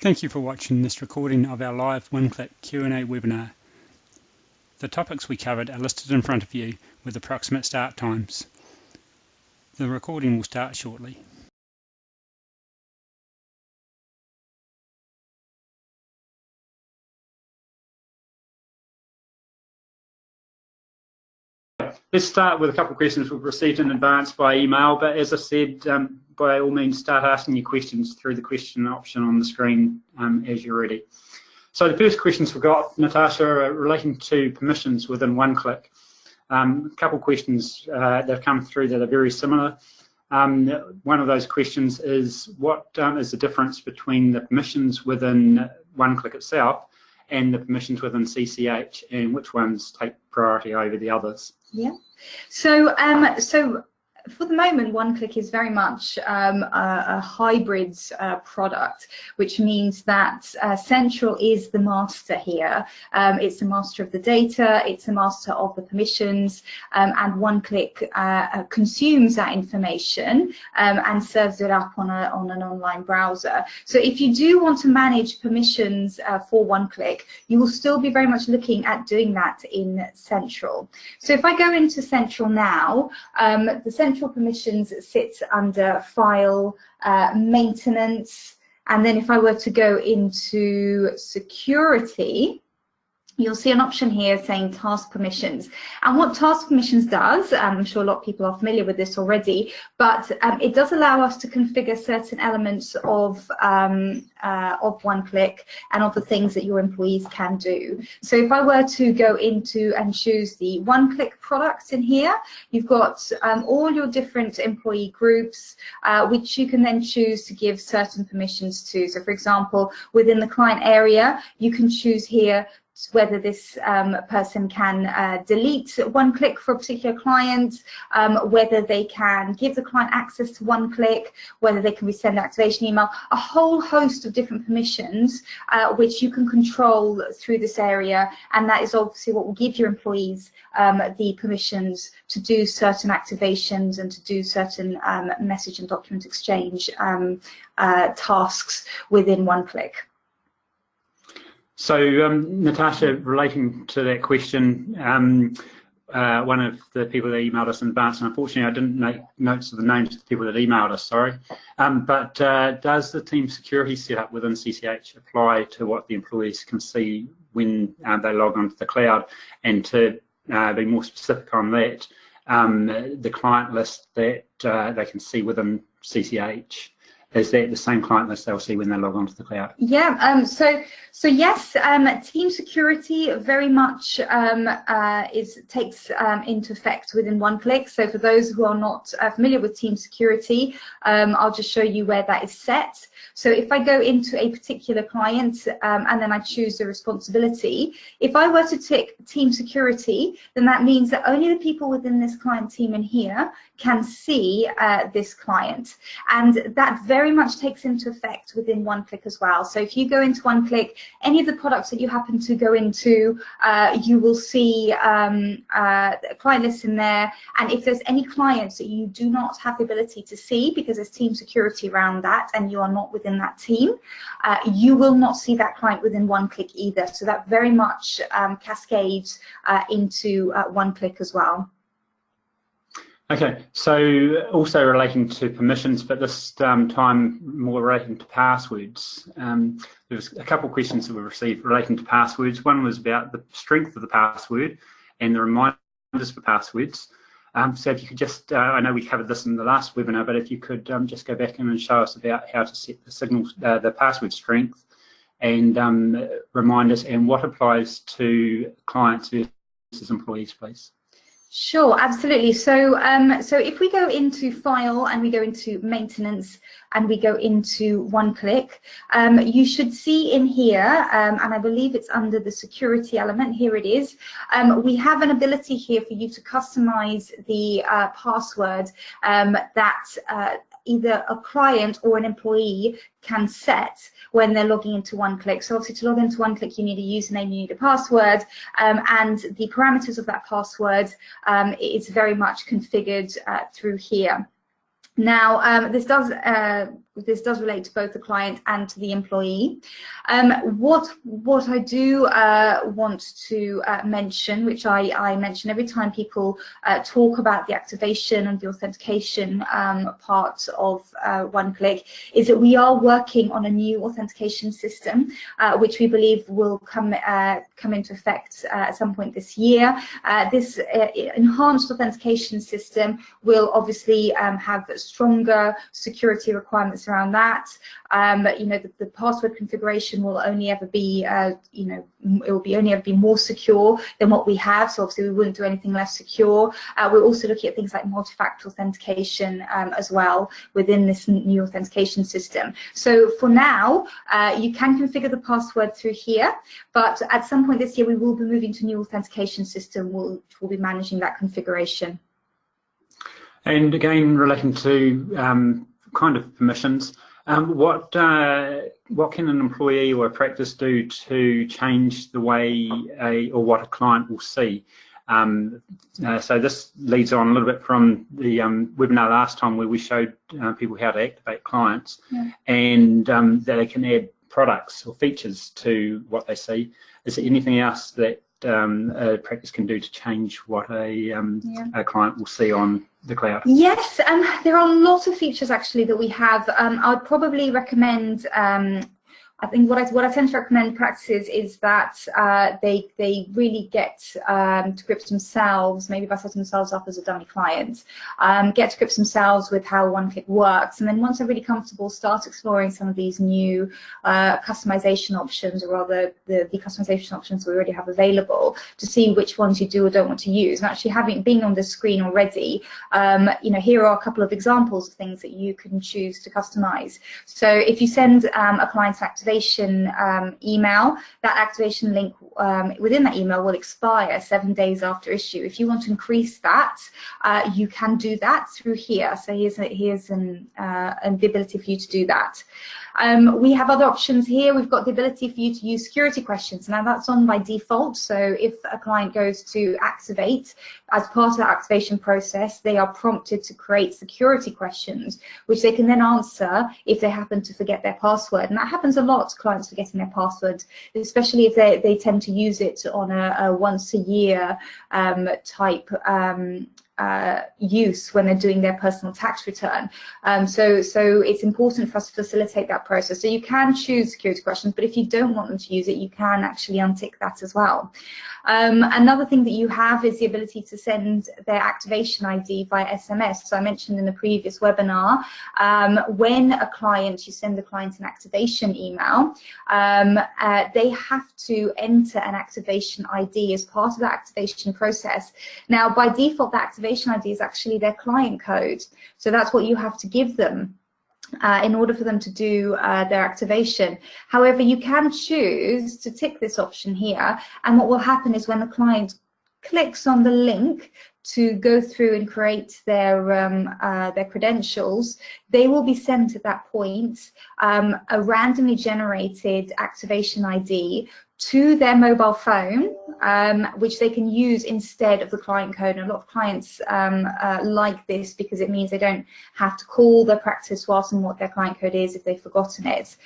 Thank you for watching this recording of our live OneClick Q&A webinar. The topics we covered are listed in front of you with approximate start times. The recording will start shortly. Let's start with a couple of questions we've received in advance by email, but as I said, by all means start asking your questions through the question option on the screen as you're ready. So the first questions we've got, Natasha, are relating to permissions within OneClick. A couple of questions that have come through that are very similar. One of those questions is, what is the difference between the permissions within OneClick itself and the permissions within CCH, and which ones take priority over the others? Yeah, so for the moment, OneClick is very much a hybrid product, which means that Central is the master here. It's the master of the data, it's the master of the permissions, and OneClick consumes that information and serves it up on an online browser. So if you do want to manage permissions for OneClick, you will still be very much looking at doing that in Central. So if I go into Central now, the Central permissions sit under File, Maintenance, and then if I were to go into Security, you'll see an option here saying Task Permissions. And what Task Permissions does, I'm sure a lot of people are familiar with this already, but it does allow us to configure certain elements of OneClick and of the things that your employees can do. So if I were to go into and choose the OneClick products in here, you've got all your different employee groups, which you can then choose to give certain permissions to. So for example, within the client area, you can choose here whether this person can delete OneClick for a particular client, whether they can give the client access to OneClick, whether they can resend activation email, a whole host of different permissions which you can control through this area, and that is obviously what will give your employees the permissions to do certain activations and to do certain message and document exchange tasks within OneClick. So, Natasha, relating to that question, one of the people that emailed us in advance, and unfortunately I didn't make notes of the names of the people that emailed us, sorry, but does the team security setup within CCH apply to what the employees can see when they log onto the cloud? And to be more specific on that, the client list that they can see within CCH, is that the same client list they'll see when they log onto the cloud? Yeah, so yes, team security very much takes into effect within OneClick. So for those who are not familiar with team security, I'll just show you where that is set. So if I go into a particular client and then I choose the responsibility, if I were to tick team security, then that means that only the people within this client team in here can see this client. And that very much takes into effect within OneClick as well. So if you go into OneClick, any of the products that you happen to go into, you will see client lists in there. And if there's any clients that you do not have the ability to see because there's team security around that and you are not within that team, you will not see that client within OneClick either. So that very much cascades into OneClick as well. Okay, so also relating to permissions, but this time more relating to passwords. There's a couple of questions that we received relating to passwords. One was about the strength of the password and the reminders for passwords. So if you could just, I know we covered this in the last webinar, but if you could just go back in and show us about how to set the signals, the password strength, and reminders, and what applies to clients versus employees, please. Sure, absolutely. So, so if we go into File and we go into Maintenance and we go into OneClick, you should see in here, and I believe it's under the security element, here it is, we have an ability here for you to customize the password that either a client or an employee can set when they're logging into OneClick. So obviously to log into OneClick, you need a username, you need a password, and the parameters of that password is very much configured through here. Now, this does this does relate to both the client and to the employee. What I do want to mention, which I mention every time people talk about the activation and the authentication part of OneClick, is that we are working on a new authentication system, which we believe will come into effect at some point this year. This enhanced authentication system will obviously have stronger security requirements around that. You know, the password configuration will only ever be, you know, it will be only ever be more secure than what we have. So obviously we wouldn't do anything less secure. We're also looking at things like multi-factor authentication as well within this new authentication system. So for now, you can configure the password through here, but at some point this year we will be moving to a new authentication system. We'll be managing that configuration. And again, relating to kind of permissions, what can an employee or a practice do to change the way or what a client will see? So this leads on a little bit from the webinar last time, where we showed people how to activate clients, and that they can add products or features to what they see. Is there anything else that a practice can do to change what a client will see on the cloud? Yes, there are a lot of features actually that we have. I'd probably recommend, I think what I tend to recommend practices is that they really get to grips themselves, maybe by setting themselves up as a dummy client, get to grips themselves with how OneClick works, and then once they're really comfortable, start exploring some of these new customization options, or rather the customization options we already have available, to see which ones you do or don't want to use. And actually being on the screen already, you know, here are a couple of examples of things that you can choose to customize. So if you send a client activation email, that activation link within that email will expire 7 days after issue. If you want to increase that, you can do that through here. So here's the ability for you to do that. We have other options here. We've got the ability for you to use security questions. Now that's on by default. So if a client goes to activate, as part of that activation process, they are prompted to create security questions, which they can then answer if they happen to forget their password. And that happens a lot, clients forgetting their password, especially if they tend to use it on a once a year type use when they're doing their personal tax return. So it's important for us to facilitate that process. So you can choose security questions, but if you don't want them to use it, you can actually untick that as well. Another thing that you have is the ability to send their activation ID via SMS. So I mentioned in the previous webinar, when you send the client an activation email, they have to enter an activation ID as part of the activation process. Now, by default, the activation ID is actually their client code. So that's what you have to give them in order for them to do their activation. However, you can choose to tick this option here, and what will happen is when the client clicks on the link to go through and create their credentials, they will be sent at that point a randomly generated activation ID to their mobile phone, which they can use instead of the client code. And a lot of clients like this because it means they don't have to call their practice to ask them what their client code is if they've forgotten it.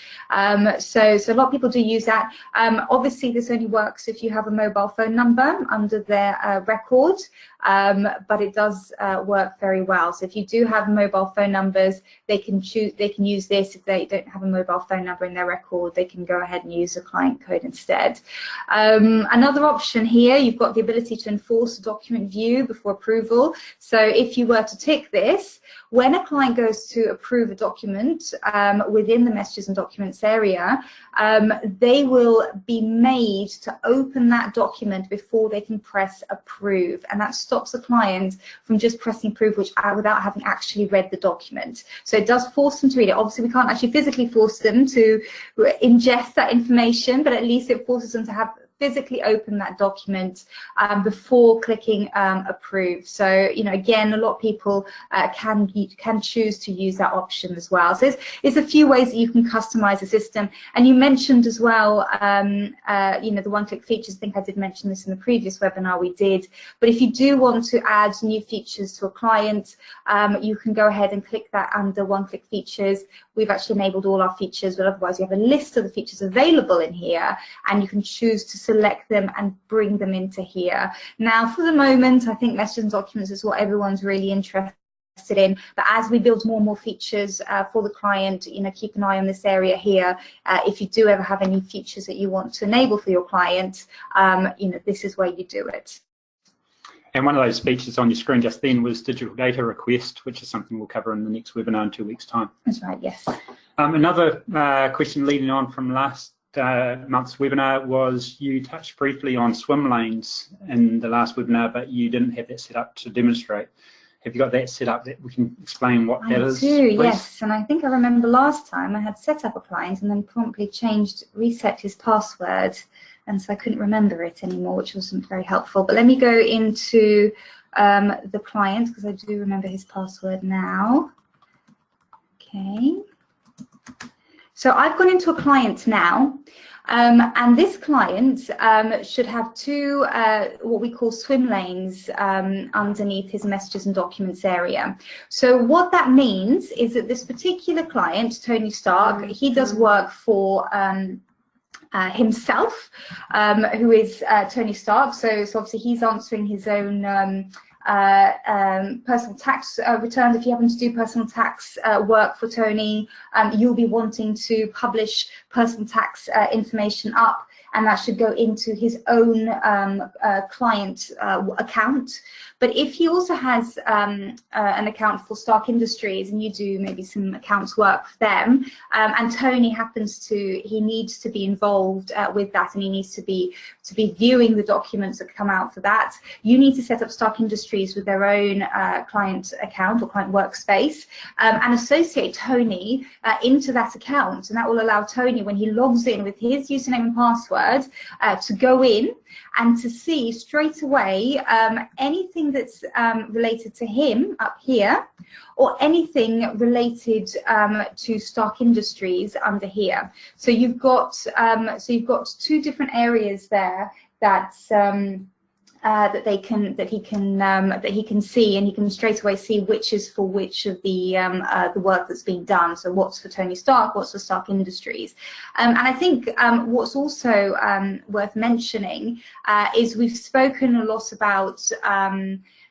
So a lot of people do use that. Obviously, this only works if you have a mobile phone number under their record, but it does work very well. So if you do have mobile phone numbers, they can use this. If they don't have a mobile phone number in their record, they can go ahead and use the client code instead. Another option here, you've got the ability to enforce a document view before approval. So if you were to tick this, when a client goes to approve a document within the messages and documents area, they will be made to open that document before they can press approve, and that stops the client from just pressing approve without having actually read the document. So it does force them to read it. Obviously, we can't actually physically force them to ingest that information, but at least it forces them to have physically open that document before clicking approve. So, you know, again, a lot of people can choose to use that option as well. So it's a few ways that you can customize the system. And you mentioned as well, you know, the one-click features. I think I did mention this in the previous webinar we did. But if you do want to add new features to a client, you can go ahead and click that under one-click features. We've actually enabled all our features, but otherwise you have a list of the features available in here, and you can choose to select them and bring them into here. Now, for the moment, I think messages and documents is what everyone's really interested in, but as we build more and more features for the client, you know, keep an eye on this area here. If you do ever have any features that you want to enable for your client, you know, this is where you do it. And one of those features on your screen just then was digital data request, which is something we'll cover in the next webinar in 2 weeks' time. That's right, yes. Another question leading on from last month's webinar was you touched briefly on swim lanes in the last webinar, but you didn't have that set up to demonstrate. Have you got that set up that we can explain what that is? I do, yes. And I think I remember last time I had set up a client and then promptly reset his password. And so I couldn't remember it anymore, which wasn't very helpful. But let me go into the client, because I do remember his password now. Okay. So I've gone into a client now, and this client should have two what we call swim lanes underneath his messages and documents area. So what that means is that this particular client, Tony Stark, he does work for himself, who is Tony Stark. So obviously he's answering his own personal tax returns. If you happen to do personal tax work for Tony, you'll be wanting to publish personal tax information up, and that should go into his own client account. But if he also has an account for Stark Industries, and you do maybe some accounts work for them, and Tony he needs to be involved with that, and he needs to be viewing the documents that come out for that, you need to set up Stark Industries with their own client account or client workspace, and associate Tony into that account, and that will allow Tony, when he logs in with his username and password, to go in and to see straight away anything that's related to him up here, or anything related to Stark Industries under here. So you've got two different areas there that he can see, and he can straight away see which is for which of the work that's being done. So what's for Tony Stark, what's for Stark Industries. And I think what's also worth mentioning is we've spoken a lot about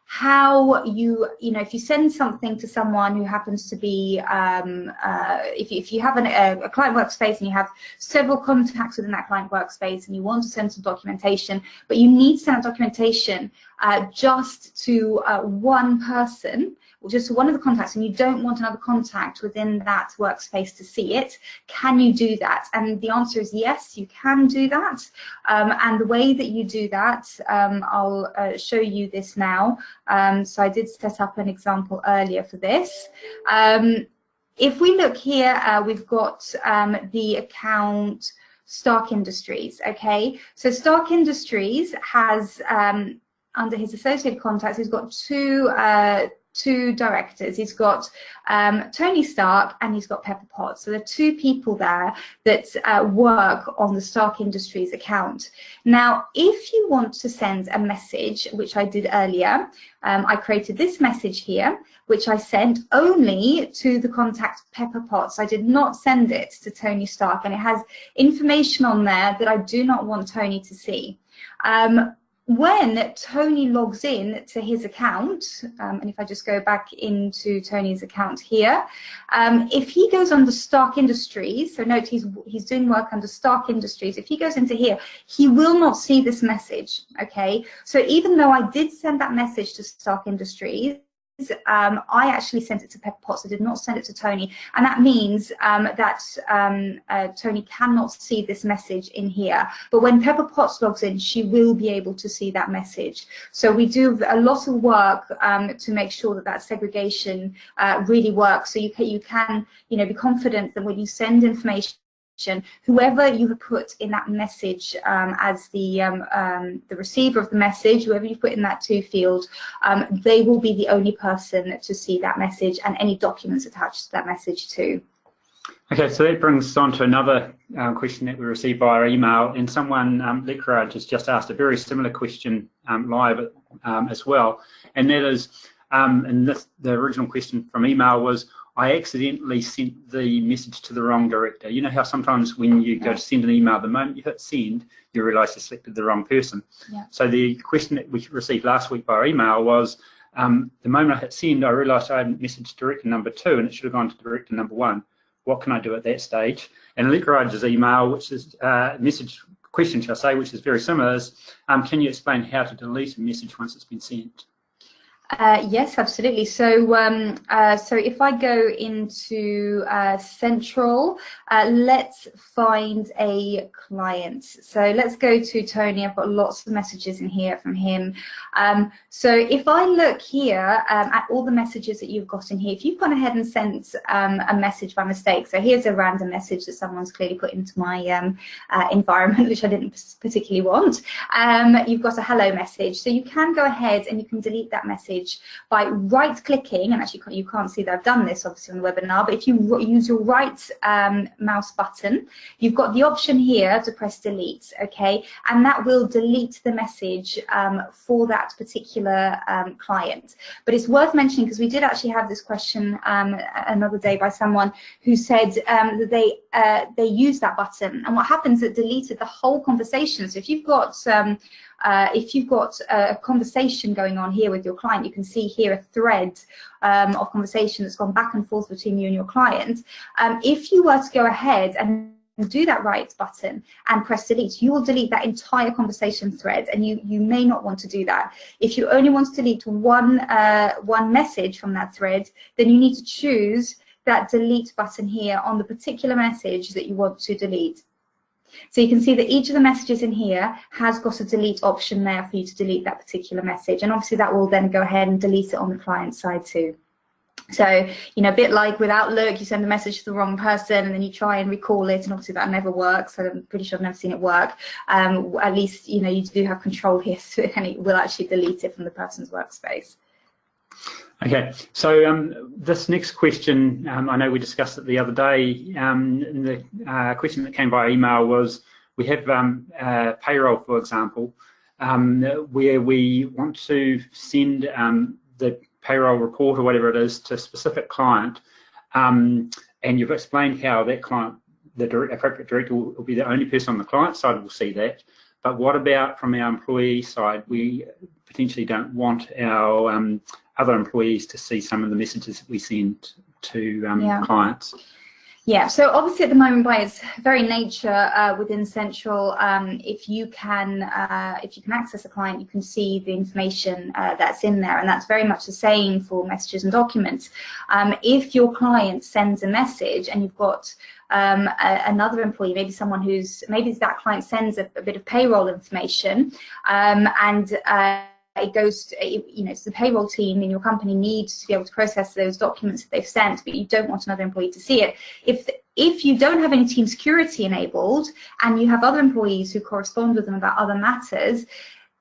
how you know, if you send something to someone who happens to be, if you have a client workspace and you have several contacts within that client workspace and you want to send some documentation, but you need to send documentation just to one person, or just to one of the contacts, and you don't want another contact within that workspace to see it, can you do that? And the answer is yes, you can do that. And the way that you do that, I'll show you this now. So I did set up an example earlier for this. If we look here, we've got the account Stark Industries, okay? So Stark Industries has, under his associated contacts, he's got two directors. He's got Tony Stark and he's got Pepper Potts. So there are two people there that work on the Stark Industries account. Now, if you want to send a message, which I did earlier, I created this message here, which I sent only to the contact Pepper Potts. I did not send it to Tony Stark, and it has information on there that I do not want Tony to see. When Tony logs in to his account, and if I just go back into Tony's account here, if he goes under Stark Industries, so note he's doing work under Stark Industries, if he goes into here, he will not see this message, okay? So even though I did send that message to Stark Industries, I actually sent it to Pepper Potts. I did not send it to Tony, and that means that Tony cannot see this message in here. But when Pepper Potts logs in, she will be able to see that message. So we do a lot of work to make sure that that segregation really works. So you can be confident that when you send information whoever you have put in that message as the receiver of the message, whoever you put in that to field, they will be the only person to see that message and any documents attached to that message too. Okay, so that brings us on to another question that we received via email, and someone, Lecraj, has just asked a very similar question live as well, and that is, the original question from email was, I accidentally sent the message to the wrong director. You know how sometimes when you go to send an email, the moment you hit send, you realise you selected the wrong person. Yeah. So the question that we received last week by email was, the moment I hit send, I realised I had messaged director number 2 and it should have gone to director number 1. What can I do at that stage? And Lecraj's email, which is message question, shall I say, which is very similar, is, can you explain how to delete a message once it's been sent? Yes, absolutely. So, so if I go into Central, let's find a client. So let's go to Tony. I've got lots of messages in here from him. So if I look here at all the messages that you've got in here, if you've gone ahead and sent a message by mistake, so here's a random message that someone's clearly put into my environment, which I didn't particularly want. You've got a hello message. So you can go ahead and you can delete that message by right-clicking, and actually you can't see that I've done this obviously on the webinar, but if you use your right mouse button, you've got the option here to press delete, okay, and that will delete the message for that particular client. But it's worth mentioning, because we did actually have this question another day by someone who said that they used that button, and what happens is it deleted the whole conversation. So if you've got a conversation going on here with your client, you can see here a thread of conversation that's gone back and forth between you and your client. If you were to go ahead and do that right button and press delete, you will delete that entire conversation thread, and you may not want to do that. If you only want to delete one message from that thread, then you need to choose that delete button here on the particular message that you want to delete. So you can see that each of the messages in here has got a delete option there for you to delete that particular message, and obviously that will then go ahead and delete it on the client side too. So, you know, a bit like with Outlook, you send a message to the wrong person and then you try and recall it, and obviously that never works. So I'm pretty sure I've never seen it work. At least, you know, you do have control here, so, and it will actually delete it from the person's workspace. Okay, so this next question, I know we discussed it the other day. The question that came by email was, we have payroll, for example, where we want to send the payroll report or whatever it is to a specific client, and you've explained how that client, the appropriate director, will be the only person on the client side who will see that. But what about from our employee side? We potentially don't want our other employees to see some of the messages that we send to clients. Yeah, so obviously at the moment, by its very nature within Central, if you can access a client, you can see the information that's in there, and that's very much the same for messages and documents. If your client sends a message and you've got another employee, maybe someone maybe that client sends a bit of payroll information, and it goes to, you know, so the payroll team in your company needs to be able to process those documents that they've sent, but you don't want another employee to see it. If you don't have any team security enabled and you have other employees who correspond with them about other matters,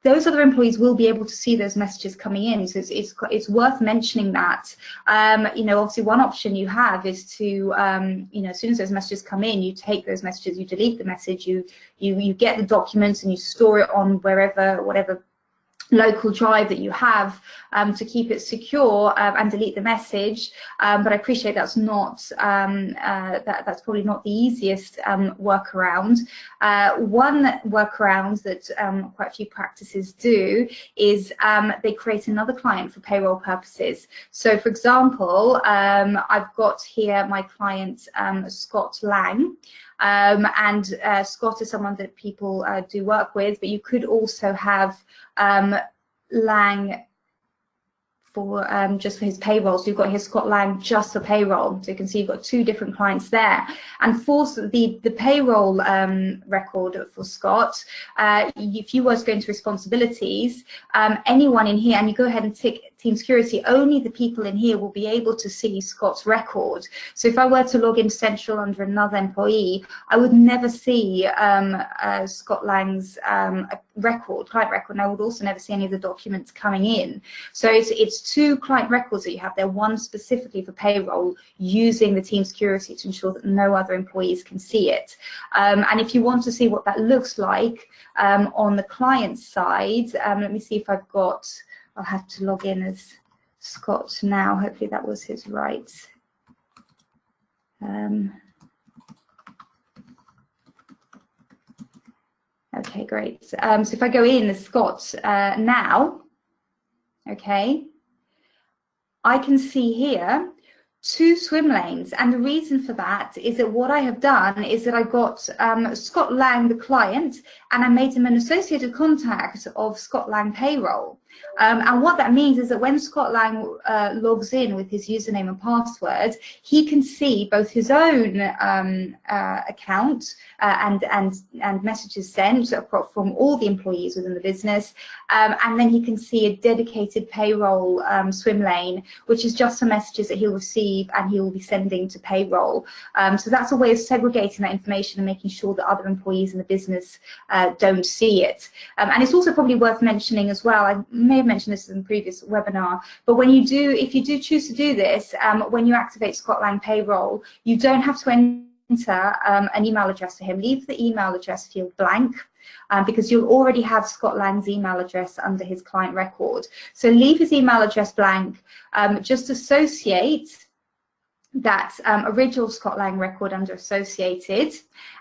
those other employees will be able to see those messages coming in. So it's worth mentioning that. You know, obviously one option you have is to, you know, as soon as those messages come in, you take those messages, you delete the message, you get the documents and you store it on whatever local drive that you have to keep it secure, and delete the message. But I appreciate that's not that's probably not the easiest workaround. One workaround that quite a few practices do is they create another client for payroll purposes. So for example, I've got here my client Scott Lang. And Scott is someone that people do work with, but you could also have Lang just for his payroll. So you've got here Scott Lang just for payroll. So you can see you've got two different clients there. And for the payroll record for Scott, if you were to go into responsibilities, anyone in here, and you go ahead and tick Team Security, only the people in here will be able to see Scott's record. So if I were to log into Central under another employee, I would never see Scott Lang's client record, and I would also never see any of the documents coming in. So it's two client records that you have there, one specifically for payroll, using the Team Security to ensure that no other employees can see it. And if you want to see what that looks like on the client side, let me see if I've got, I'll have to log in as Scott now. Hopefully that was his right. Okay, great. So if I go in as Scott now, okay, I can see here two swim lanes, and the reason for that is that what I have done is that I got Scott Lang, the client, and I made him an associated contact of Scott Lang payroll. And what that means is that when Scott Lang logs in with his username and password, he can see both his own account and messages sent from all the employees within the business, and then he can see a dedicated payroll swim lane, which is just for messages that he'll receive and he will be sending to payroll. So that's a way of segregating that information and making sure that other employees in the business don't see it. And it's also probably worth mentioning as well, I may have mentioned this in the previous webinar, but when you do, if you do choose to do this, when you activate Scott Lang payroll, you don't have to enter an email address for him. Leave the email address field blank, because you'll already have Scott Lang's email address under his client record. So leave his email address blank, just associate that original Scott Lang record under associated,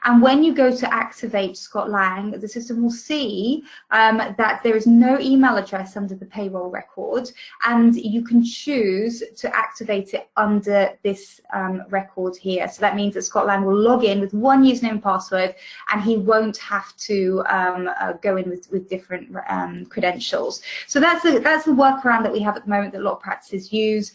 and when you go to activate Scott Lang, the system will see that there is no email address under the payroll record, and you can choose to activate it under this record here. So that means that Scott Lang will log in with one username and password, and he won't have to go in with different credentials. So that's the workaround that we have at the moment that a lot of practices use.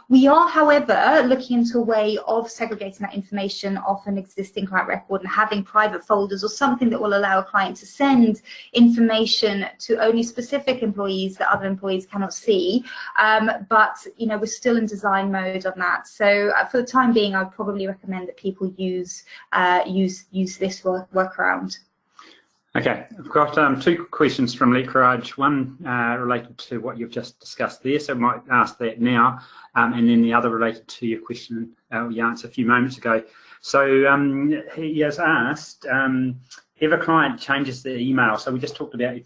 We are, however, looking into a way of segregating that information off an existing client record and having private folders or something that will allow a client to send information to only specific employees that other employees cannot see. But you know, we're still in design mode on that. So for the time being, I'd probably recommend that people use this workaround. Okay, I've got two questions from Lekraj. One related to what you've just discussed there, so I might ask that now, and then the other related to your question you answered a few moments ago. So he has asked, if a client changes their email, so we just talked about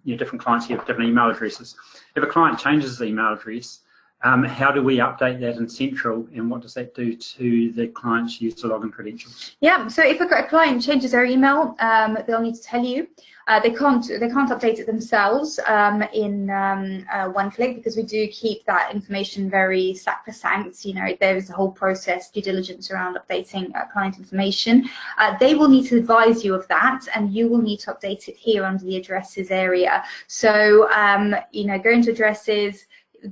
different clients here have different email addresses. If a client changes the email address, how do we update that in Central, and what does that do to the client's user login credentials? Yeah, so if a client changes their email, they'll need to tell you. They can't update it themselves in OneClick, because we do keep that information very sacrosanct. You know, there is a whole process, due diligence around updating client information. They will need to advise you of that, and you will need to update it here under the addresses area. So you know, go into addresses,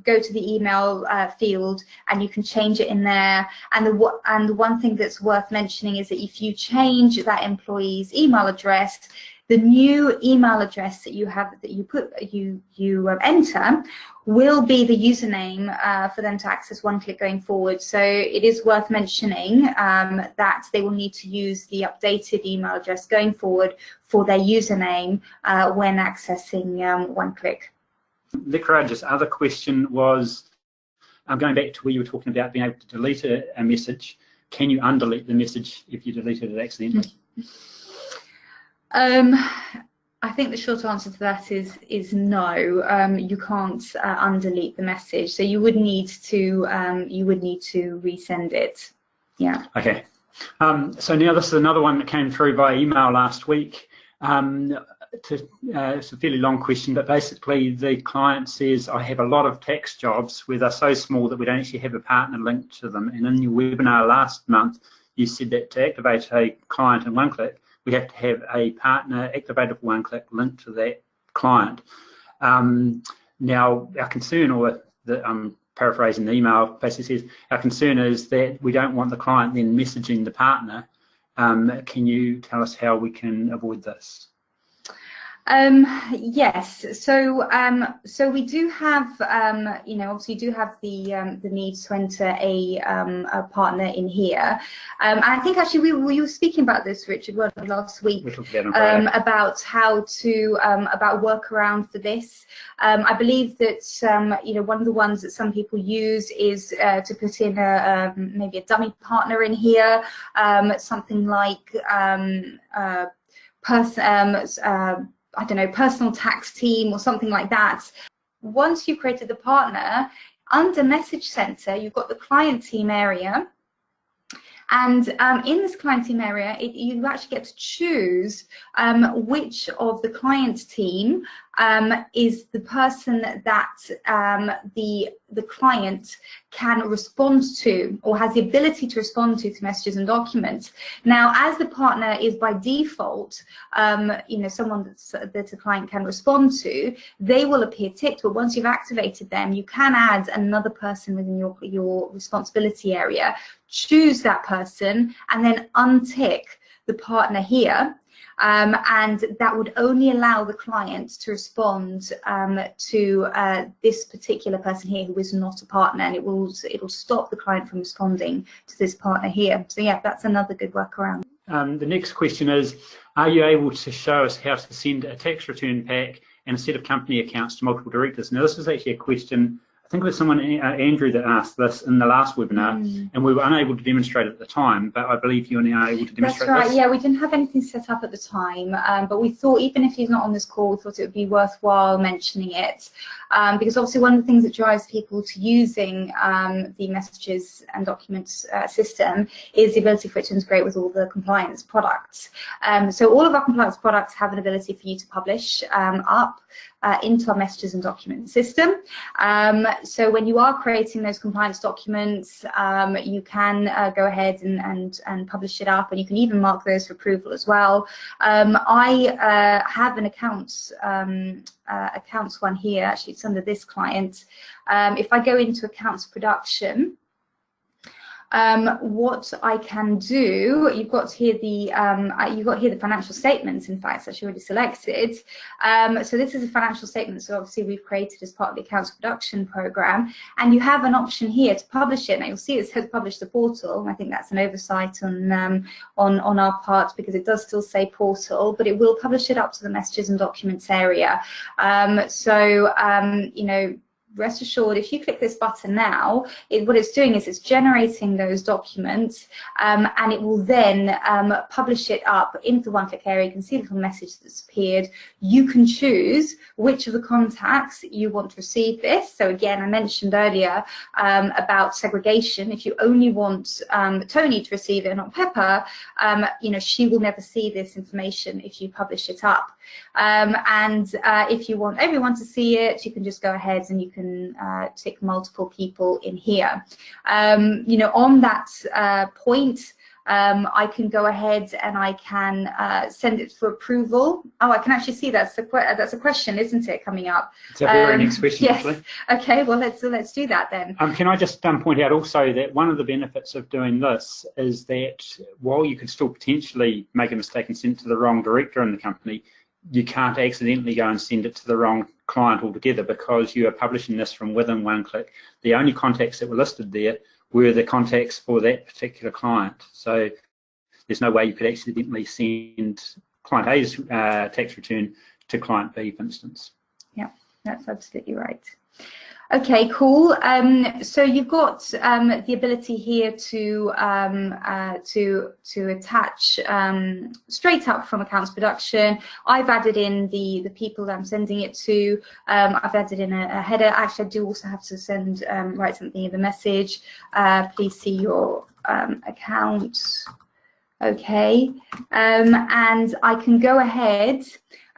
go to the email field, and you can change it in there. And the one thing that's worth mentioning is that if you change that employee's email address, the new email address that you have, that you enter, will be the username for them to access OneClick going forward. So it is worth mentioning that they will need to use the updated email address going forward for their username when accessing OneClick. Likraj's other question was, going back to where you were talking about being able to delete a message. Can you undelete the message if you deleted it accidentally? I think the short answer to that is no. You can't undelete the message, so you would need to resend it. Yeah. Okay. So now this is another one that came through by email last week. It's a fairly long question, but basically the client says, I have a lot of tax jobs where they're so small that we don't actually have a partner linked to them. And in your webinar last month, you said that to activate a client in OneClick, we have to have a partner activated for OneClick linked to that client. Now, our concern, or I'm paraphrasing the email, basically says, our concern is that we don't want the client then messaging the partner. Can you tell us how we can avoid this? Yes, so we do have, obviously you do have the need to enter a partner in here. I think actually we were speaking about this, Richard, last week, about how to, about workaround for this. I believe that, one of the ones that some people use is to put in maybe a dummy partner in here, something like I don't know, personal tax team or something like that. Once you've created the partner, under Message Center, you've got the client team area. And in this client team area, you actually get to choose which of the client team is the person that the client can respond to, or has the ability to respond to messages and documents. Now, as the partner is by default, someone that a client can respond to, they will appear ticked. But once you've activated them, you can add another person within your responsibility area, choose that person, and then untick the partner here. And that would only allow the client to respond to this particular person here who is not a partner, and it'll stop the client from responding to this partner here. So yeah, that's another good workaround. The next question is, are you able to show us how to send a tax return pack and a set of company accounts to multiple directors? Now, this was actually a question, I think it was someone, Andrew, that asked this in the last webinar, and we were unable to demonstrate it at the time, but I believe you're now able to demonstrate. That's right, this. Yeah, we didn't have anything set up at the time, but we thought, even if he's not on this call, we thought it would be worthwhile mentioning it, because obviously one of the things that drives people to using the messages and documents system is the ability for it to integrate with all the compliance products. So all of our compliance products have an ability for you to publish up into our messages and document system. So when you are creating those compliance documents, you can go ahead and publish it up, and you can even mark those for approval as well. I have an accounts one here. Actually, it's under this client. If I go into accounts production, what I can do, you've got here the financial statements. In fact, it's actually already selected. So this is a financial statement. So obviously we've created as part of the accounts production program, and you have an option here to publish it. Now you'll see it says publish to portal. I think that's an oversight on our part, because it does still say portal, but it will publish it up to the messages and documents area. Rest assured, if you click this button now, what it's doing is it's generating those documents, and it will then publish it up into the OneClick area. You can see the little message that's appeared. You can choose which of the contacts you want to receive this. So again, I mentioned earlier about segregation. If you only want Tony to receive it and not Pepper, she will never see this information if you publish it up. And if you want everyone to see it, you can just go ahead and you can tick multiple people in here. On that point, I can go ahead and I can send it for approval. Oh, I can actually see that's a question, isn't it, coming up? It's a very next question, yes. Actually. Okay, well, let's do that then. Can I just point out also that one of the benefits of doing this is that while you could still potentially make a mistake and send it to the wrong director in the company, you can't accidentally go and send it to the wrong client altogether, because you are publishing this from within OneClick. The only contacts that were listed there were the contacts for that particular client. So there's no way you could accidentally send client A's tax return to client B, for instance. Yeah, that's absolutely right. Okay, cool. So you've got the ability here to attach straight up from accounts production. I've added in the people that I'm sending it to. I've added in a header. Actually, I do also have to write something in the message. Please see your account. Okay, and I can go ahead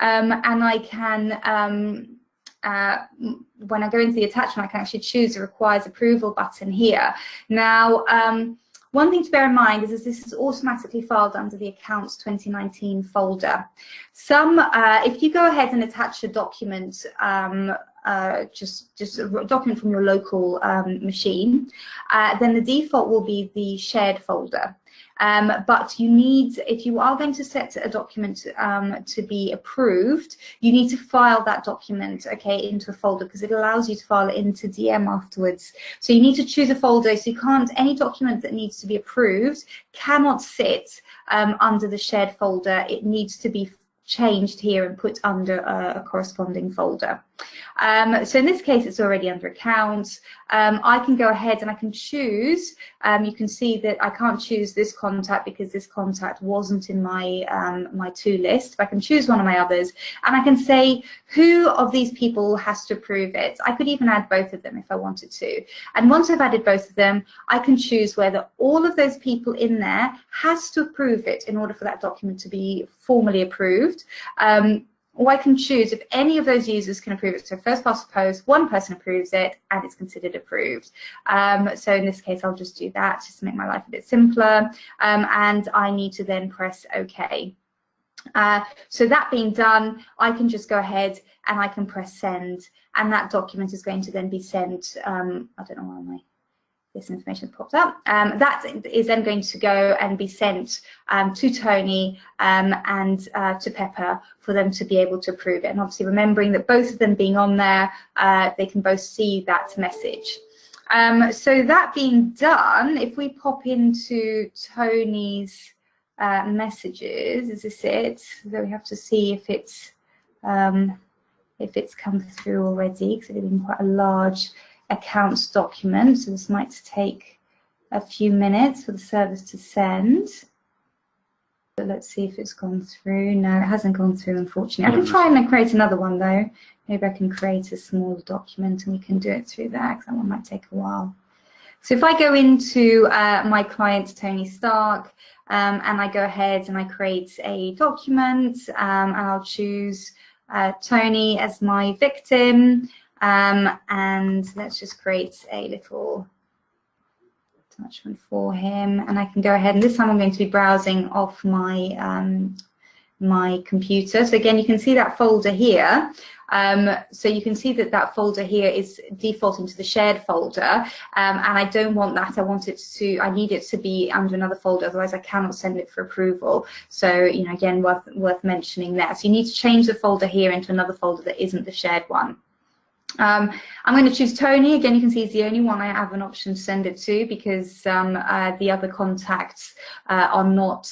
and I can. When I go into the attachment, I can actually choose the requires approval button here. Now, One thing to bear in mind is this is automatically filed under the Accounts 2019 folder. If you go ahead and attach a document, just a document from your local machine, then the default will be the shared folder. But you need, if you are going to set a document to be approved, you need to file that document, okay, into a folder, because it allows you to file it into DM afterwards. So you need to choose a folder. So you can't, any document that needs to be approved cannot sit under the shared folder. It needs to be changed here and put under a corresponding folder. So in this case, it's already under accounts. I can go ahead and I can choose. You can see that I can't choose this contact because this contact wasn't in my my to list. But I can choose one of my others, and I can say who of these people has to approve it. I could even add both of them if I wanted to. And once I've added both of them, I can choose whether all of those people in there has to approve it in order for that document to be formally approved. Or I can choose if any of those users can approve it. So first past the post, one person approves it and it's considered approved. So in this case, I'll just do that just to make my life a bit simpler. And I need to then press OK. So that being done, I can just go ahead and I can press send, and that document is going to then be sent. I don't know why this information pops up. That is then going to go and be sent to Tony and to Pepper for them to be able to approve it. And obviously remembering that both of them being on there, they can both see that message. So that being done, if we pop into Tony's messages, is this it? So we have to see if it's come through already, because it's been quite a large accounts document, so this might take a few minutes for the service to send. But let's see if it's gone through. No, it hasn't gone through, unfortunately. I can try and create another one though. Maybe I can create a small document and we can do it through there, because that one might take a while. So if I go into my client Tony Stark and I go ahead and I create a document, and I'll choose Tony as my victim. And let's just create a little attachment for him, and I can go ahead, and this time I'm going to be browsing off my my computer. So again, you can see that folder here. So you can see that that folder here is defaulting to the shared folder, and I don't want that. I need it to be under another folder, otherwise I cannot send it for approval. So, you know, again, worth mentioning that. So you need to change the folder here into another folder that isn't the shared one. I'm going to choose Tony. Again, you can see it's the only one I have an option to send it to, because the other contacts are not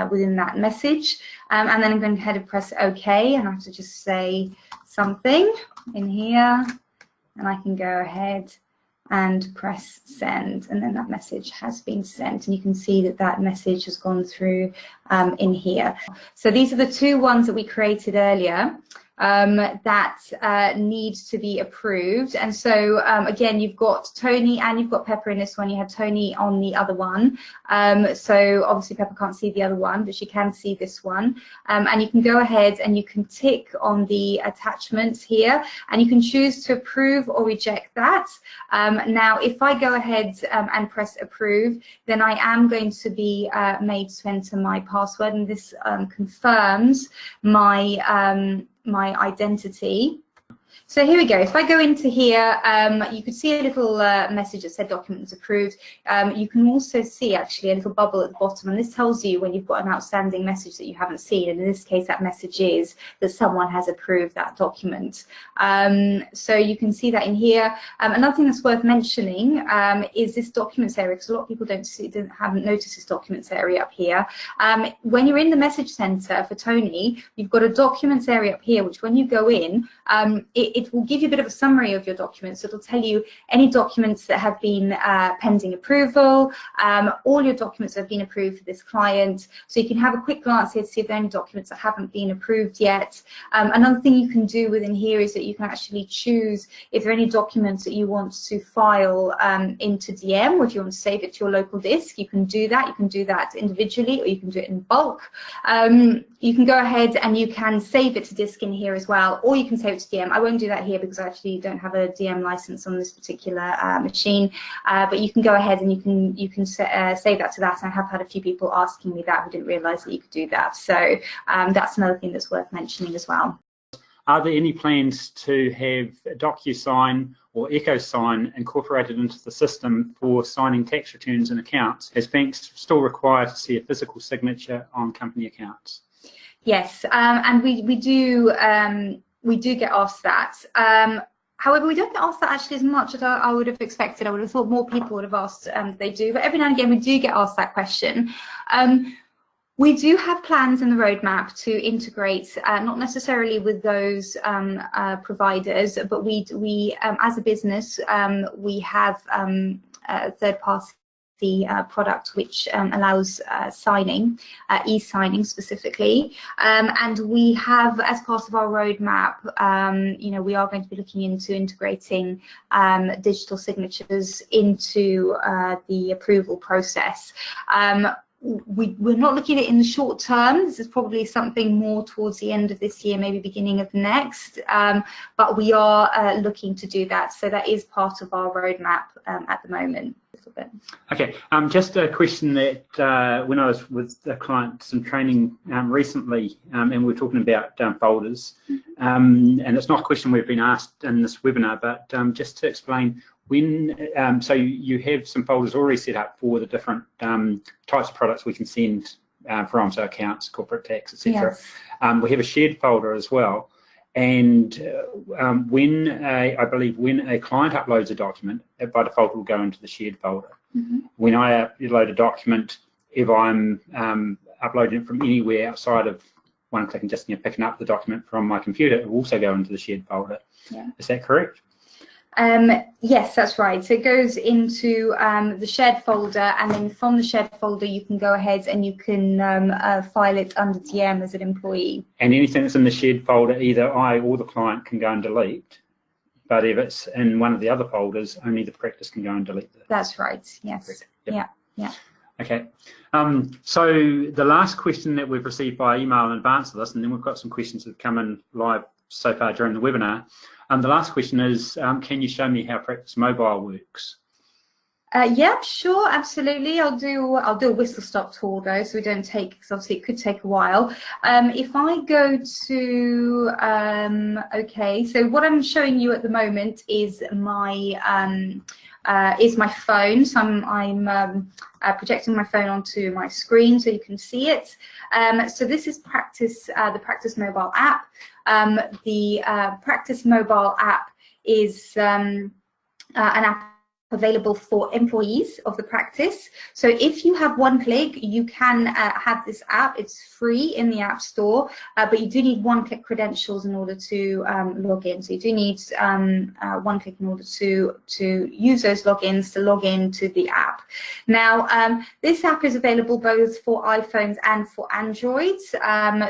within that message. And then I'm going to head and press OK, and I have to just say something in here, and I can go ahead and press send, and then that message has been sent, and you can see that that message has gone through in here. So these are the two ones that we created earlier that needs to be approved. And so again, you've got Tony and you've got Pepper in this one. You had Tony on the other one, so obviously Pepper can't see the other one, but she can see this one. And you can go ahead and you can tick on the attachments here, and you can choose to approve or reject that. Now if I go ahead and press approve, then I am going to be made to enter my password, and this confirms my my identity. So here we go. If I go into here, you could see a little message that said documents approved. You can also see actually a little bubble at the bottom, and this tells you when you've got an outstanding message that you haven't seen, and in this case that message is that someone has approved that document. So you can see that in here. Another thing that's worth mentioning is this documents area, because a lot of people haven't noticed this documents area up here. When you're in the message center for Tony, you've got a documents area up here, which when you go in, it will give you a bit of a summary of your documents. It'll tell you any documents that have been pending approval, all your documents that have been approved for this client. So you can have a quick glance here to see if there are any documents that haven't been approved yet. Another thing you can do within here is that you can actually choose if there are any documents that you want to file into DM, or if you want to save it to your local disk. You can do that. You can do that individually, or you can do it in bulk. You can go ahead and you can save it to disk in here as well, or you can save it to DM. I won't won't do that here because I actually don't have a DM license on this particular machine. But you can go ahead and you can save that to that. And I have had a few people asking me that who didn't realise that you could do that. So that's another thing that's worth mentioning as well. Are there any plans to have DocuSign or EchoSign incorporated into the system for signing tax returns and accounts, as banks still require to see a physical signature on company accounts? Yes, and we do get asked that. However, we don't get asked that actually as much as I would have expected. I would have thought more people would have asked. They do, but every now and again we do get asked that question. We do have plans in the roadmap to integrate, not necessarily with those providers, but we as a business, we have a third-party product which allows signing, e-signing specifically, and we have, as part of our roadmap, you know, we are going to be looking into integrating digital signatures into the approval process. We're not looking at it in the short term. This is probably something more towards the end of this year, maybe beginning of next, but we are looking to do that. So that is part of our roadmap at the moment. Okay, just a question that when I was with a client, some training recently, and we were talking about folders, and it's not a question we've been asked in this webinar, but just to explain, when so you have some folders already set up for the different types of products we can send from, so accounts, corporate tax, etc. Yes. We have a shared folder as well, and when I believe when a client uploads a document, it by default will go into the shared folder. When I upload a document, if I'm uploading it from anywhere outside of OneClick and just picking up the document from my computer, it will also go into the shared folder. Yeah. Is that correct? Yes, that's right. So it goes into the shared folder, and then from the shared folder you can go ahead and you can file it under DM as an employee. And anything that's in the shared folder, either I or the client can go and delete, but if it's in one of the other folders, only the practice can go and delete it. That's right, yes. Yep. Yeah. Okay, so the last question that we've received by email in advance of this, and then we've got some questions that have come in live so far during the webinar. The last question is, can you show me how Practice Mobile works? Yeah, sure, absolutely. I'll do a whistle-stop tour though, so we don't take, because obviously it could take a while. If I go to, okay, so what I'm showing you at the moment is my phone. So I'm projecting my phone onto my screen so you can see it. So this is Practice, the Practice Mobile app. The Practice Mobile app is an app available for employees of the practice. So if you have OneClick, you can have this app. It's free in the App Store, but you do need OneClick credentials in order to log in. So you do need OneClick in order to use those logins to log in to the app. Now, this app is available both for iPhones and for Androids.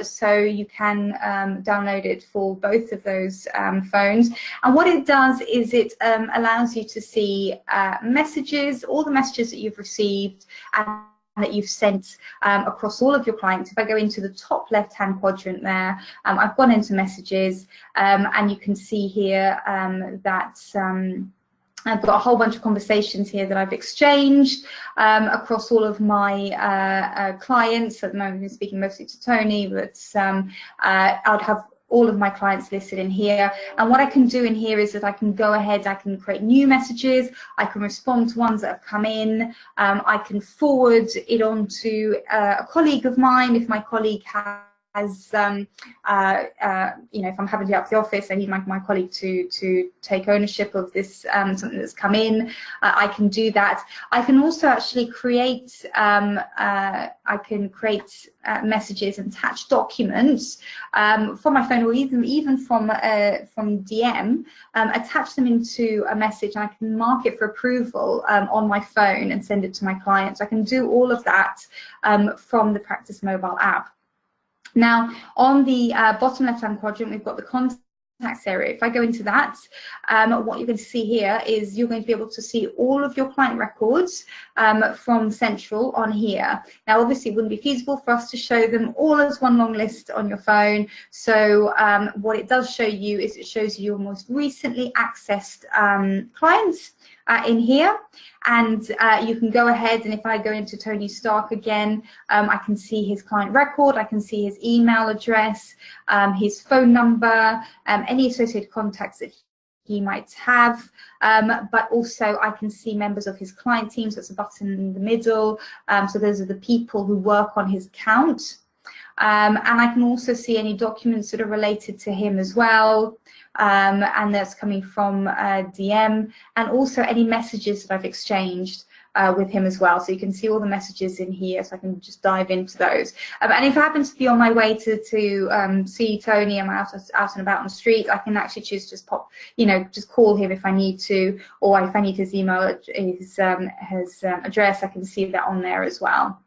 So you can download it for both of those phones. And what it does is it allows you to see messages, all the messages that you've received and that you've sent across all of your clients. If I go into the top left-hand quadrant there, I've gone into messages, and you can see here that I've got a whole bunch of conversations here that I've exchanged across all of my clients. At the moment, I'm speaking mostly to Tony, but I'd have all of my clients listed in here. And what I can do in here is that I can go ahead, I can create new messages, I can respond to ones that have come in, I can forward it on to a colleague of mine if my colleague has, you know, if I'm having to be out of the office, I need my colleague to take ownership of this, something that's come in, I can do that. I can also actually create, messages and attach documents from my phone, or even from DM, attach them into a message, and I can mark it for approval on my phone and send it to my clients. I can do all of that from the Practice Mobile app. Now, on the bottom left-hand quadrant, we've got the contact area. If I go into that, what you're going to see here is you're going to be able to see all of your client records from Central on here. Now, obviously, it wouldn't be feasible for us to show them all as one long list on your phone. So what it does show you is it shows you your most recently accessed clients in here, and you can go ahead, and if I go into Tony Stark again, I can see his client record, I can see his email address, his phone number, any associated contacts that he might have, but also I can see members of his client team, so it's a button in the middle, so those are the people who work on his account. And I can also see any documents that are related to him as well, and that's coming from DM, and also any messages that I've exchanged with him as well. So you can see all the messages in here, so I can just dive into those. And if I happen to be on my way to see Tony, I'm out and about on the street, I can actually choose just pop, just call him if I need to, or if I need his email, his address, I can see that on there as well.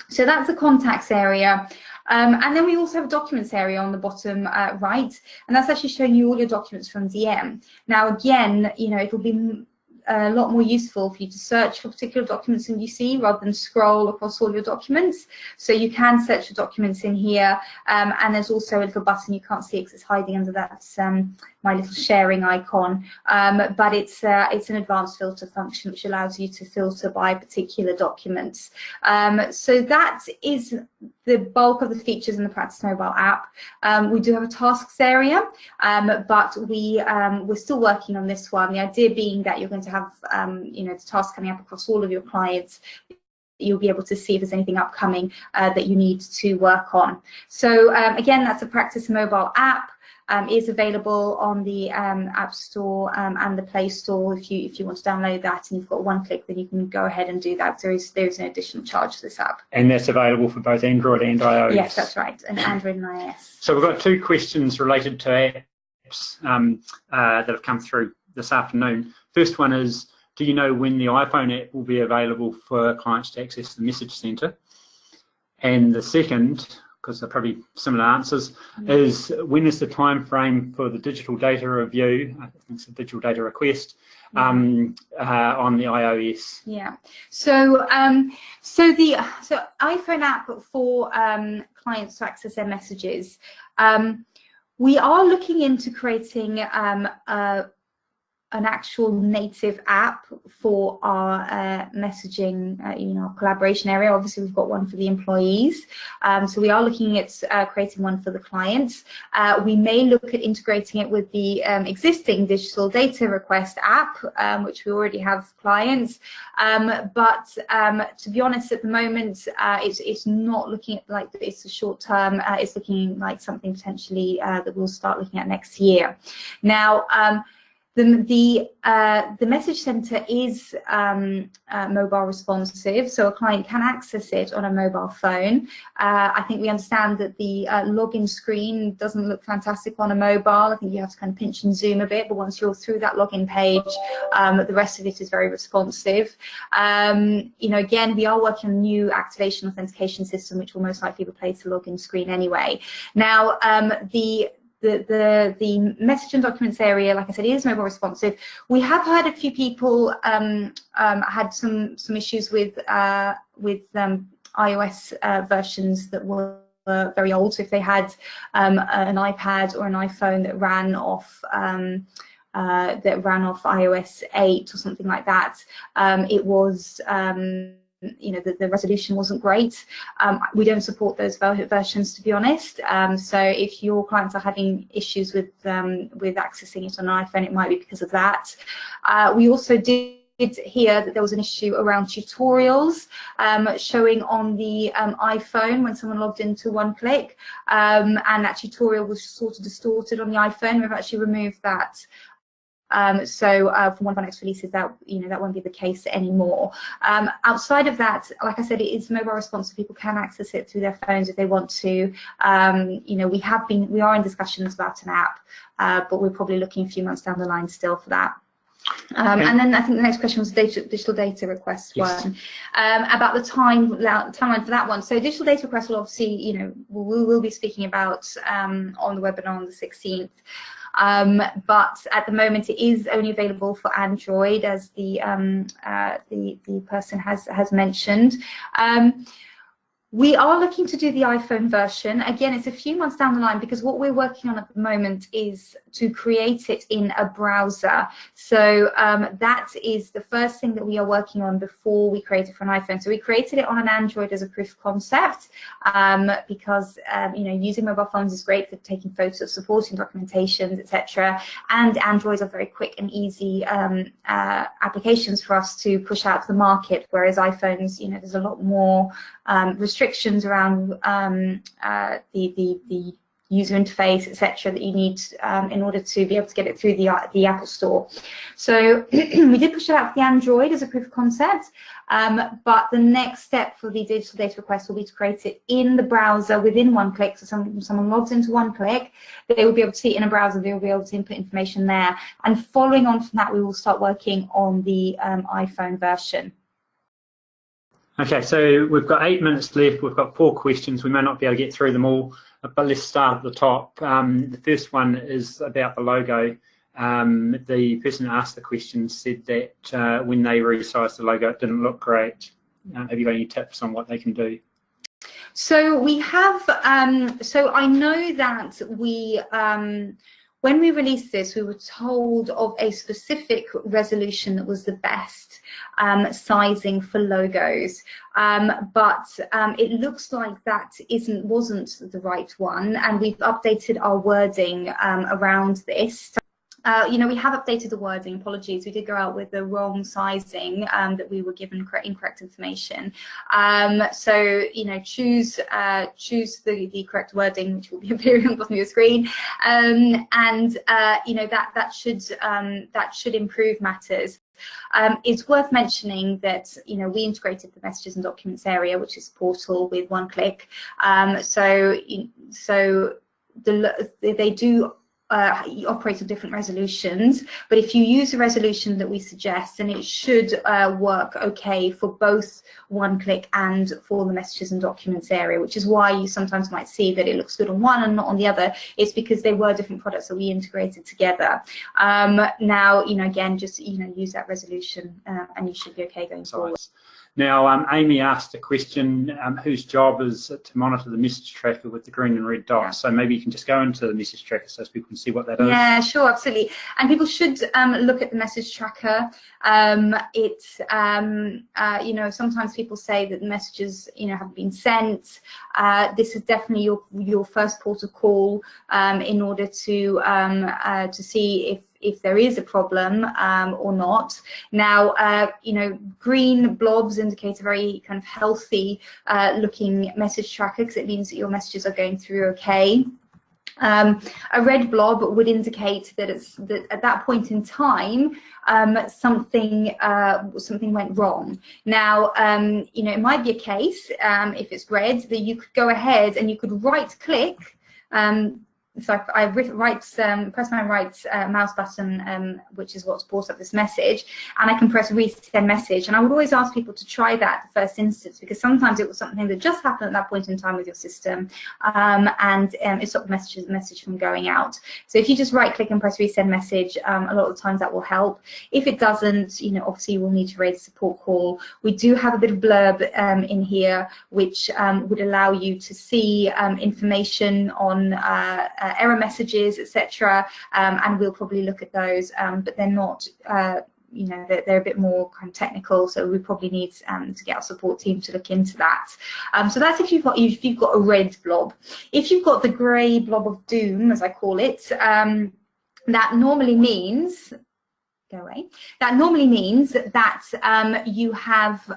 So that's the contacts area. And then we also have a documents area on the bottom right, and that's actually showing you all your documents from DM. Now, again, it will be a lot more useful for you to search for particular documents in UC rather than scroll across all your documents. So you can search your documents in here, and there's also a little button, you can't see it because it's hiding under that my little sharing icon, but it's an advanced filter function which allows you to filter by particular documents. So that is the bulk of the features in the Practice Mobile app. We do have a tasks area, but we're still working on this one. The idea being that you're going to have the tasks coming up across all of your clients. You'll be able to see if there's anything upcoming that you need to work on. So again, that's a Practice Mobile app. Is available on the App Store and the Play Store. If you want to download that and you've got OneClick, then you can go ahead and do that. There is an additional charge for this app. And that's available for both Android and iOS? Yes, that's right, and Android and iOS. So we've got two questions related to apps that have come through this afternoon. First one is, do you know when the iPhone app will be available for clients to access the message center? And the second, because they're probably similar answers, is when is the time frame for the digital data review, I think it's a digital data request, on the iOS? Yeah, so so iPhone app for clients to access their messages. We are looking into creating an actual native app for our messaging, our collaboration area. Obviously, we've got one for the employees, so we are looking at creating one for the clients. We may look at integrating it with the existing digital data request app, which we already have clients. But to be honest, at the moment, it's not looking at like it's a short term. It's looking like something potentially that we'll start looking at next year. Now. The message center is mobile responsive, so a client can access it on a mobile phone. I think we understand that the login screen doesn't look fantastic on a mobile. I think you have to kind of pinch and zoom a bit, but once you're through that login page, the rest of it is very responsive. Again, we are working on a new activation authentication system, which will most likely replace the login screen anyway. Now, the message and documents area, like I said, is mobile responsive. We have heard a few people had some issues with iOS versions that were very old. So if they had an iPad or an iPhone that ran off iOS 8 or something like that, it was the resolution wasn't great. We don't support those versions, to be honest. So if your clients are having issues with accessing it on an iPhone, it might be because of that. We also did hear that there was an issue around tutorials showing on the iPhone when someone logged into OneClick, and that tutorial was sort of distorted on the iPhone. We've actually removed that. So for one of our next releases, that won't be the case anymore. Outside of that, like I said, it is mobile responsive. People can access it through their phones if they want to. We are in discussions about an app, but we're probably looking a few months down the line still for that. And then I think the next question was digital data request one. About the timeline for that one. So digital data request will obviously, you know, we'll be speaking about on the webinar on the 16th. But at the moment it is only available for Android, as the person has mentioned. We are looking to do the iPhone version. Again, it's a few months down the line, because what we're working on at the moment is to create it in a browser. So that is the first thing that we are working on before we create it for an iPhone. So we created it on an Android as a proof of concept, because you know, using mobile phones is great for taking photos, supporting documentations, etc. And Androids are very quick and easy applications for us to push out to the market, whereas iPhones, you know, there's a lot more restrictions around the user interface, etc., that you need in order to be able to get it through the Apple Store. So we did push it out for the Android as a proof of concept, but the next step for the digital data request will be to create it in the browser within OneClick. So someone logs into OneClick, they will be able to see it in a browser, they will be able to input information there. And following on from that, we will start working on the iPhone version. Okay, so we've got 8 minutes left. We've got 4 questions. We may not be able to get through them all, but let's start at the top. The first one is about the logo. The person who asked the question said that when they resized the logo, it didn't look great. Have you got any tips on what they can do? So we have, so I know that we, when we released this, we were told of a specific resolution that was the best sizing for logos, but it looks like that wasn't the right one, and we've updated our wording around this. You know, we have updated the wording. Apologies, we did go out with the wrong sizing, that we were given incorrect information. So, you know, choose the correct wording, which will be appearing on the bottom of your screen, and you know, that should improve matters. It's worth mentioning that, you know, we integrated the messages and documents area, which is portal, with OneClick. So they do operate on different resolutions, but if you use a resolution that we suggest, then it should work okay for both OneClick and for the messages and documents area, which is why you sometimes might see that it looks good on one and not on the other. It's because they were different products that we integrated together. Now, you know, again, just, you know, use that resolution and you should be okay going forward. Now, Amy asked a question, whose job is to monitor the message tracker with the green and red dots? So maybe you can just go into the message tracker so people can see what that is. Yeah, sure, absolutely. And people should look at the message tracker. It's, you know, sometimes people say that the messages, you know, haven't been sent. This is definitely your first port of call in order to see if there is a problem or not. Now, you know, green blobs indicate a very kind of healthy looking message tracker, because it means that your messages are going through okay. A red blob would indicate that at that point in time something went wrong. Now, you know, it might be a case if it's red that you could go ahead and you could right click. So I press my right mouse button, which is what's brought up this message, and I can press resend message. And I would always ask people to try that the first instance, because sometimes it was something that just happened at that point in time with your system, and it stopped the message from going out. So if you just right click and press resend message, a lot of the times that will help. If it doesn't, you know, obviously you will need to raise a support call. We do have a bit of blurb in here, which would allow you to see information on error messages, etc., and we'll probably look at those, but they're not, you know, they're a bit more kind of technical, so we probably need to get our support team to look into that. So that's if you've got a red blob. If you've got the grey blob of doom, as I call it, that normally means, go away, that normally means that you have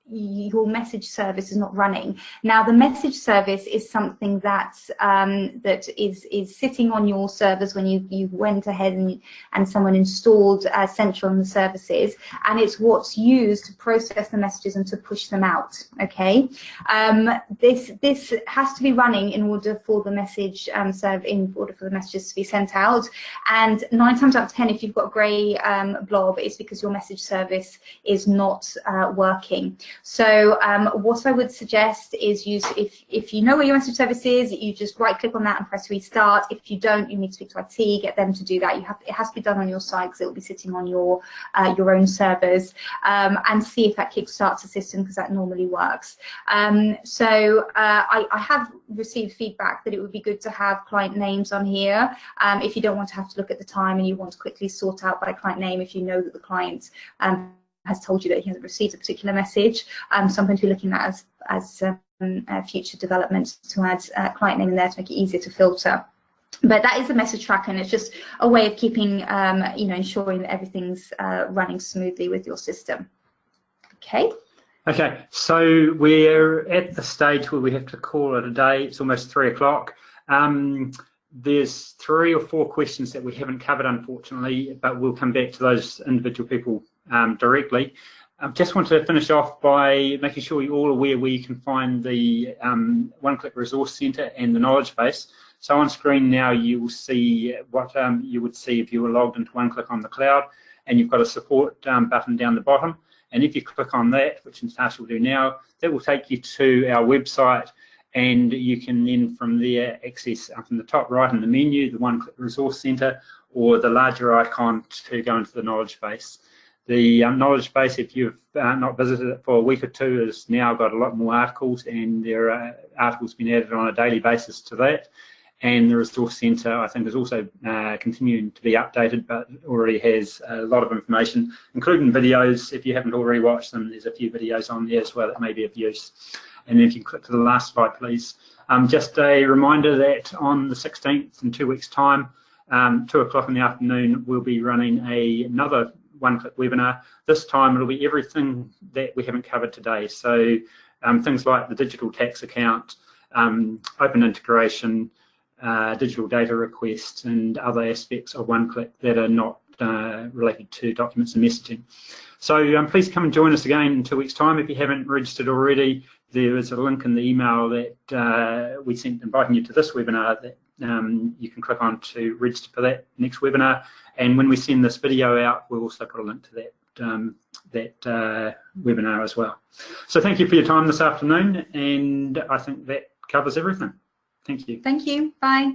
your message service is not running. Now, the message service is something that that is sitting on your servers when you went ahead and someone installed Central on the services, and it's what's used to process the messages and to push them out. Okay, this has to be running in order for the message in order for the messages to be sent out. And 9 times out of 10, if you've got a grey blob, it's because your message service is not working. So what I would suggest is if you know where your message service is, you just right click on that and press restart. If you don't, you need to speak to IT, get them to do that. It has to be done on your site because it will be sitting on your own servers, and see if that kickstarts the system, because that normally works. So I have received feedback that it would be good to have client names on here if you don't want to have to look at the time and you want to quickly sort out by client name if you know that the client has told you that he hasn't received a particular message. So I'm going to be looking at as future developments to add client name in there to make it easier to filter. But that is the message tracker, and it's just a way of keeping, ensuring that everything's running smoothly with your system. Okay. Okay, so we're at the stage where we have to call it a day. It's almost 3 o'clock. There's 3 or 4 questions that we haven't covered, unfortunately, but we'll come back to those individual people directly. I just want to finish off by making sure you're all aware where you can find the OneClick Resource Centre and the knowledge base. So on screen now you will see what you would see if you were logged into OneClick on the cloud, and you've got a support button down the bottom. And if you click on that, which Natasha will do now, that will take you to our website, and you can then from there access from the top right in the menu the OneClick Resource Centre, or the larger icon to go into the knowledge base. The knowledge base, if you've not visited it for a week or 2, has now got a lot more articles, and there are articles being added on a daily basis to that. And the Resource Centre, I think, is also continuing to be updated, but already has a lot of information, including videos. If you haven't already watched them, there's a few videos on there as well that may be of use. And if you click to the last slide, please. Just a reminder that on the 16th, in 2 weeks' time, 2 o'clock in the afternoon, we'll be running another OneClick webinar. This time it'll be everything that we haven't covered today. So things like the digital tax account, open integration, digital data requests, and other aspects of OneClick that are not related to documents and messaging. So please come and join us again in 2 weeks' time. If you haven't registered already, there is a link in the email that we sent inviting you to this webinar that you can click on to register for that next webinar. And when we send this video out, we'll also put a link to that webinar as well. So thank you for your time this afternoon, and I think that covers everything. Thank you. Thank you. Bye.